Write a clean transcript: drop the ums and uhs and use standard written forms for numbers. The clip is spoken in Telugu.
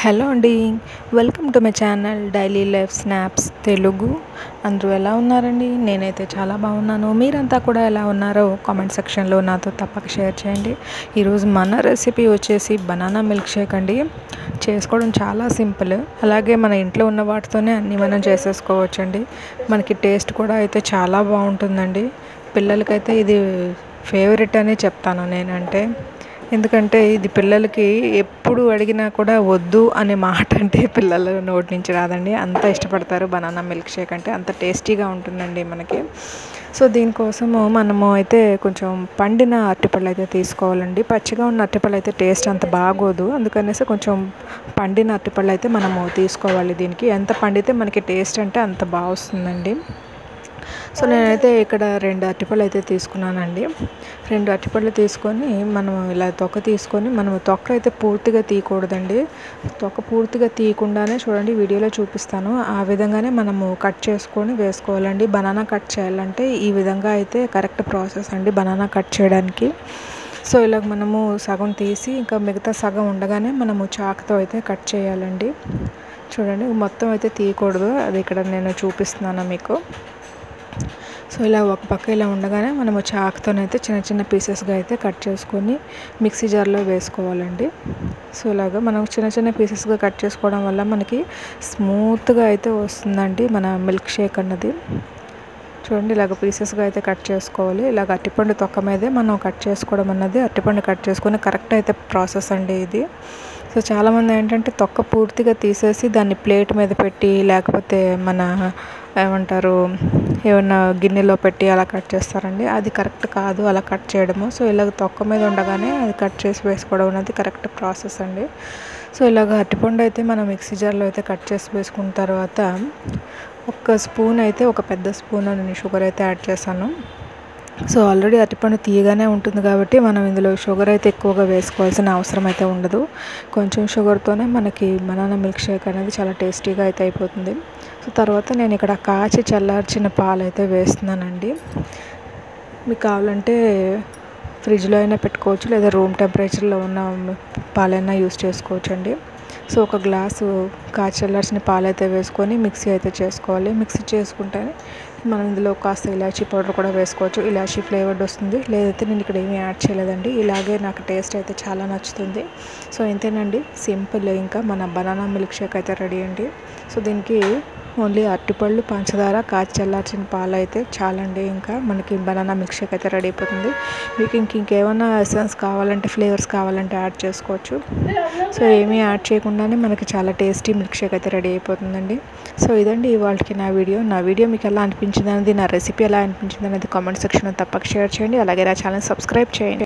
హలో అండి, welcome to my channel daily life snaps Telugu. అందరూ ఎలా ఉన్నారండి? నేనైతే చాలా బాగున్నాను. మీరంతా కూడా ఎలా ఉన్నారో కామెంట్ సెక్షన్లో నాతో తప్పక షేర్ చేయండి. ఈరోజు మన రెసిపీ వచ్చేసి బనానా మిల్క్ షేక్ అండి. చేసుకోవడం చాలా సింపుల్, అలాగే మన ఇంట్లో ఉన్న వాటితోనే అన్నీ మనం చేసేసుకోవచ్చండి. మనకి టేస్ట్ కూడా అయితే చాలా బాగుంటుందండి. పిల్లలకైతే ఇది ఫేవరెట్ అని చెప్తాను నేనంటే. ఎందుకంటే ఇది పిల్లలకి ఎప్పుడు అడిగినా కూడా వద్దు అనే మాట అంటే పిల్లల నోటి నుంచి రాదండి. అంత ఇష్టపడతారు బనానా మిల్క్ షేక్ అంటే, అంత టేస్టీగా ఉంటుందండి మనకి. సో దీనికోసము మనము అయితే కొంచెం పండిన అరటిపళ్ళు అయితే తీసుకోవాలండి. పచ్చిగా ఉన్న అరటిపళ్ళు అయితే టేస్ట్ అంత బాగోదు, అందుకనేసి కొంచెం పండిన అరటిపళ్ళు అయితే మనము తీసుకోవాలి. దీనికి ఎంత పండితే మనకి టేస్ట్ అంటే అంత బాగా వస్తుందండి. సో నేనైతే ఇక్కడ 2 అరటిపళ్ళు అయితే తీసుకున్నానండి. 2 అరటిపళ్ళు తీసుకొని మనం ఇలా తొక్క తీసుకొని, మనం తొక్క అయితే పూర్తిగా తీయకూడదండి. తొక్క పూర్తిగా తీయకుండానే చూడండి, వీడియోలో చూపిస్తాను ఆ విధంగానే మనము కట్ చేసుకొని వేసుకోవాలండి. బనానా కట్ చేయాలంటే ఈ విధంగా అయితే కరెక్ట్ ప్రాసెస్ అండి బనానా కట్ చేయడానికి. సో ఇలాగ మనము సగం తీసి ఇంకా మిగతా సగం ఉండగానే మనము చాకుతో అయితే కట్ చేయాలండి. చూడండి, మొత్తం అయితే తీయకూడదు, అది ఇక్కడ నేను చూపిస్తున్నాను మీకు. సో ఇలా ఒక పక్క ఇలా ఉండగానే మనము చాకుతోనైతే చిన్న చిన్న పీసెస్గా అయితే కట్ చేసుకొని మిక్సీ జార్లో వేసుకోవాలండి. సో ఇలాగ మనం చిన్న చిన్న పీసెస్గా కట్ చేసుకోవడం వల్ల మనకి స్మూత్గా అయితే వస్తుందండి మన మిల్క్ షేక్ అన్నది. చూడండి, ఇలాగ పీసెస్గా అయితే కట్ చేసుకోవాలి. ఇలాగ అరటిపండు తొక్క మీదే మనం కట్ చేసుకోవడం అన్నది, అరటిపండు కట్ చేసుకొని కరెక్ట్ అయితే ప్రాసెస్ అండి ఇది. సో చాలామంది ఏంటంటే తొక్క పూర్తిగా తీసేసి దాన్ని ప్లేట్ మీద పెట్టి, లేకపోతే మన ఏమంటారు ఏమన్నా గిన్నెలో పెట్టి అలా కట్ చేస్తారండి. అది కరెక్ట్ కాదు అలా కట్ చేయడము. సో ఇలాగ తొక్క మీద ఉండగానే అది కట్ చేసి వేసుకోవడం అనేది కరెక్ట్ ప్రాసెస్ అండి. సో ఇలాగ అరటిపండు అయితే మనం మిక్సీ జార్లో అయితే కట్ చేసి వేసుకున్న తర్వాత ఒక స్పూన్ అయితే, ఒక పెద్ద స్పూన్ నేను షుగర్ అయితే యాడ్ చేశాను. సో ఆల్రెడీ అరటిపండు తీయగానే ఉంటుంది కాబట్టి మనం ఇందులో షుగర్ అయితే ఎక్కువగా వేసుకోవాల్సిన అవసరం అయితే ఉండదు. కొంచెం షుగర్తోనే మనకి బనానా మిల్క్ షేక్ అనేది చాలా టేస్టీగా అయితే అయిపోతుంది. సో తర్వాత నేను ఇక్కడ కాచి చల్లార్చిన పాలు అయితే వేస్తున్నానండి. మీకు కావాలంటే ఫ్రిడ్జ్లో అయినా పెట్టుకోవచ్చు, లేదా రూమ్ టెంపరేచర్లో ఉన్న పాలైనా యూస్ చేసుకోవచ్చు అండి. సో ఒక గ్లాసు కాచి చల్లార్చిన పాలు అయితే వేసుకొని మిక్సీ అయితే చేసుకోవాలి. మిక్సీ చేసుకుంటేనే మనం ఇందులో కాస్త ఇలాచీ పౌడర్ కూడా వేసుకోవచ్చు. ఇలాచీ ఫ్లేవర్డ్ వస్తుంది. లేదైతే నేను ఇక్కడ ఏమీ యాడ్ చేయలేదండి, ఇలాగే నాకు టేస్ట్ అయితే చాలా నచ్చుతుంది. సో ఇంతేనండి, సింపుల్. ఇంకా మన బనానా మిల్క్ షేక్ అయితే రెడీ అండి. సో దీనికి ఓన్లీ అరటిపళ్ళు, పంచదార, కాచి చల్లార్చిన పాలు అయితే చాలండి. ఇంకా మనకి బనానా మిల్క్ షేక్ అయితే రెడీ అయిపోతుంది. మీకు ఇంకేమైనా ఎసెన్స్ కావాలంటే, ఫ్లేవర్స్ కావాలంటే యాడ్ చేసుకోవచ్చు. సో ఏమీ యాడ్ చేయకుండానే మనకి చాలా టేస్టీ మిల్క్ షేక్ అయితే రెడీ అయిపోతుందండి. సో ఇదండి ఇవాళకి నా వీడియో మీకు ఎలా అనిపించింది అనేది, నా రెసిపీ ఎలా అనిపించింది అనేది కామెంట్ సెక్షన్లో తప్పక షేర్ చేయండి. అలాగే నా ఛానల్ సబ్స్క్రైబ్ చేయండి.